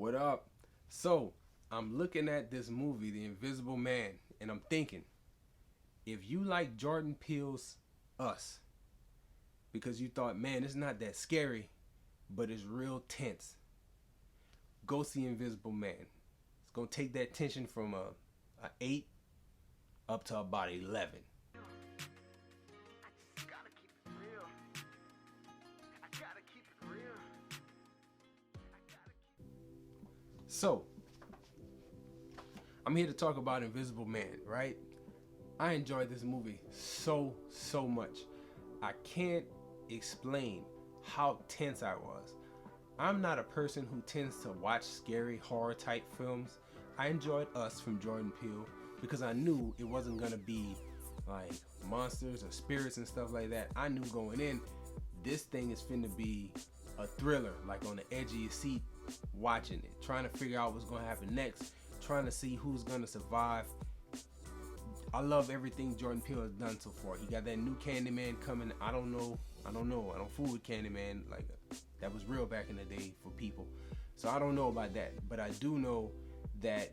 What up? So, I'm looking at this movie, The Invisible Man, and I'm thinking, if you like Jordan Peele's Us, because you thought, man, it's not that scary, but it's real tense, go see Invisible Man. It's gonna take that tension from a 8 up to about 11. So, I'm here to talk about Invisible Man, right? I enjoyed this movie so much. I can't explain how tense I was. I'm not a person who tends to watch scary horror type films. I enjoyed Us from Jordan Peele because I knew it wasn't gonna be like monsters or spirits and stuff like that. I knew going in, this thing is finna be a thriller, like on the edge of your seat, watching it, trying to figure out what's gonna happen next, trying to see who's gonna survive. I love everything Jordan Peele has done so far. He got that new Candyman coming. I don't fool with Candyman. Like, that was real back in the day for people. So I don't know about that. But I do know that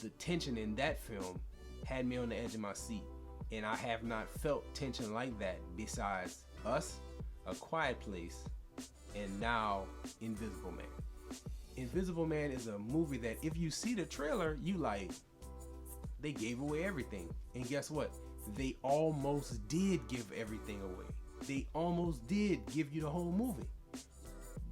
the tension in that film had me on the edge of my seat. And I have not felt tension like that besides Us, A Quiet Place, and now Invisible Man. Invisible Man is a movie that if you see the trailer, you like, they gave away everything. And guess what? They almost did give everything away. They almost did give you the whole movie.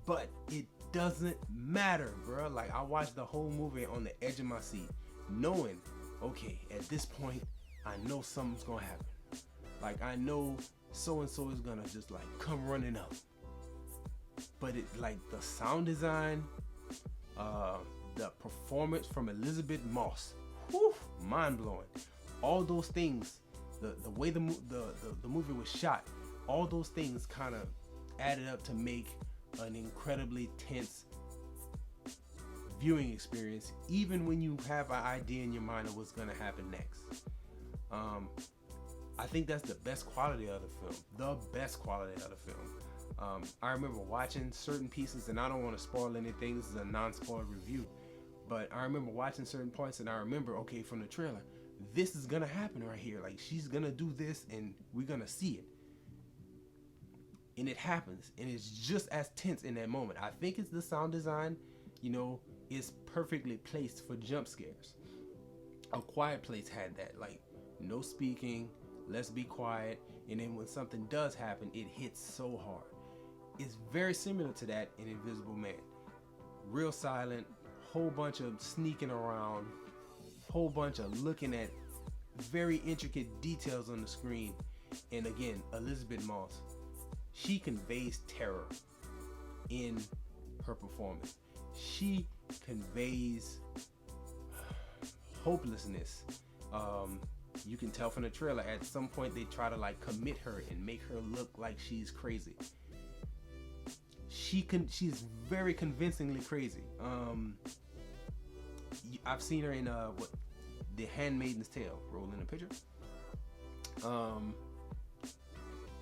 But it doesn't matter, bro. Like, I watched the whole movie on the edge of my seat, knowing, okay, at this point, I know something's gonna happen. Like, I know so-and-so is gonna just like come running up. But it, like, the sound design, the performance from Elizabeth Moss, whew, mind-blowing. All those things, the way the movie was shot, all those things kind of added up to make an incredibly tense viewing experience, even when you have an idea in your mind of what's gonna happen next. I think that's the best quality of the film. The best quality of the film. I remember watching certain pieces, and I don't want to spoil anything. This is a non-spoiler review. But I remember watching certain points, and I remember, okay, from the trailer, this is gonna happen right here. Like, she's gonna do this, and we're gonna see it. And it happens, and it's just as tense in that moment. I think it's the sound design, is perfectly placed for jump scares. A Quiet Place had that, like, no speaking, let's be quiet, and then when something does happen, it hits so hard. It's very similar to that in Invisible Man. Real silent, whole bunch of sneaking around, whole bunch of looking at very intricate details on the screen. And again, Elizabeth Moss, she conveys terror in her performance. She conveys hopelessness. You can tell from the trailer, at some point they try to like commit her and make her look like she's crazy. She's very convincingly crazy. I've seen her in The Handmaid's Tale, rolling a picture.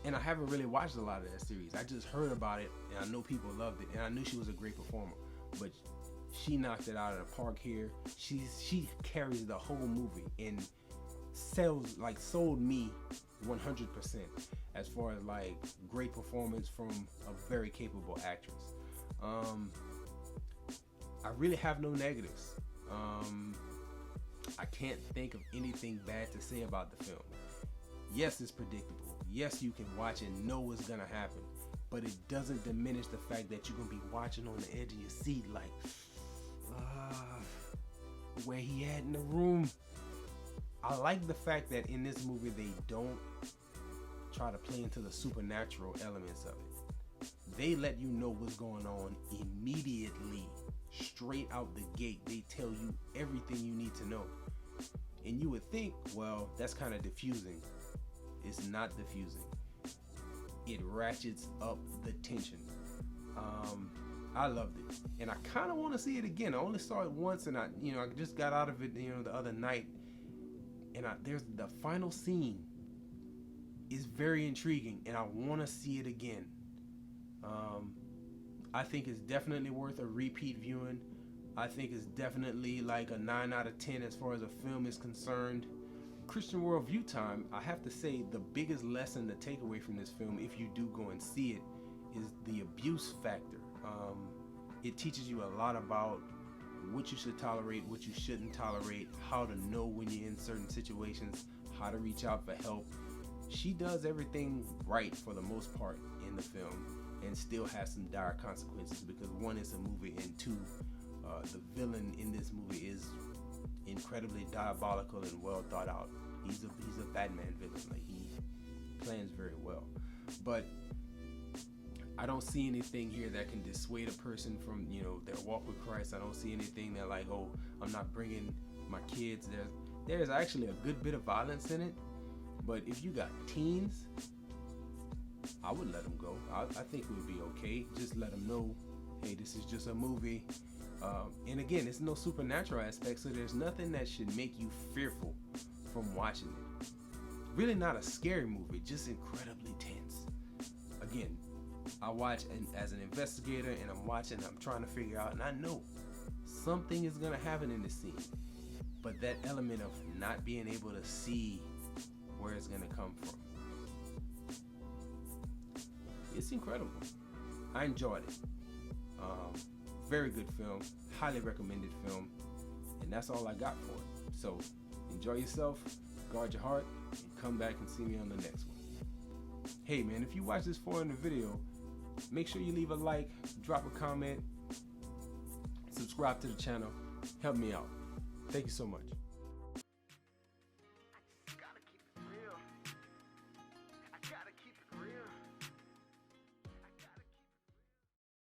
And I haven't really watched a lot of that series. I just heard about it, and I know people loved it, and I knew she was a great performer. But she knocked it out of the park here. She carries the whole movie and sold me 100% as far as like great performance from a very capable actress. I really have no negatives. I can't think of anything bad to say about the film. Yes, it's predictable. Yes, you can watch and know what's gonna happen, but it doesn't diminish the fact that you're gonna be watching on the edge of your seat, like, where he at in the room. I like the fact that in this movie they don't try to play into the supernatural elements of it. They let you know what's going on immediately, straight out the gate. They tell you everything you need to know. And you would think, well, that's kind of diffusing. It's not diffusing. It ratchets up the tension. I loved it, and I kind of want to see it again. I only saw it once, and I just got out of it, the other night. And there's the final scene is very intriguing, and I want to see it again. I think it's definitely worth a repeat viewing. I think it's definitely like a 9 out of 10 as far as a film is concerned. Christian worldview time, I have to say the biggest lesson to take away from this film, if you do go and see it, is the abuse factor. It teaches you a lot about what you should tolerate, what you shouldn't tolerate, how to know when you're in certain situations, how to reach out for help. She does everything right for the most part in the film, and still has some dire consequences, because one, is a movie, and two, the villain in this movie is incredibly diabolical and well thought out. He's a Batman villain. Like, he plans very well. But I don't see anything here that can dissuade a person from, you know, their walk with Christ. I don't see anything that, like, oh, I'm not bringing my kids. There's actually a good bit of violence in it. But if you got teens, I would let them go. I think it would be okay. Just let them know, hey, this is just a movie. And again, it's no supernatural aspect, so there's nothing that should make you fearful from watching it. Really not a scary movie, just incredibly tense. Again, I watch as an investigator, and I'm watching, I'm trying to figure out, and I know something is going to happen in this scene. But that element of not being able to see where it's going to come from, it's incredible. I enjoyed it. Very good film, highly recommended film, and that's all I got for it. So enjoy yourself, guard your heart, and come back and see me on the next one. Hey man, if you watch this far in the video, make sure you leave a like, drop a comment, subscribe to the channel, help me out. Thank you so much.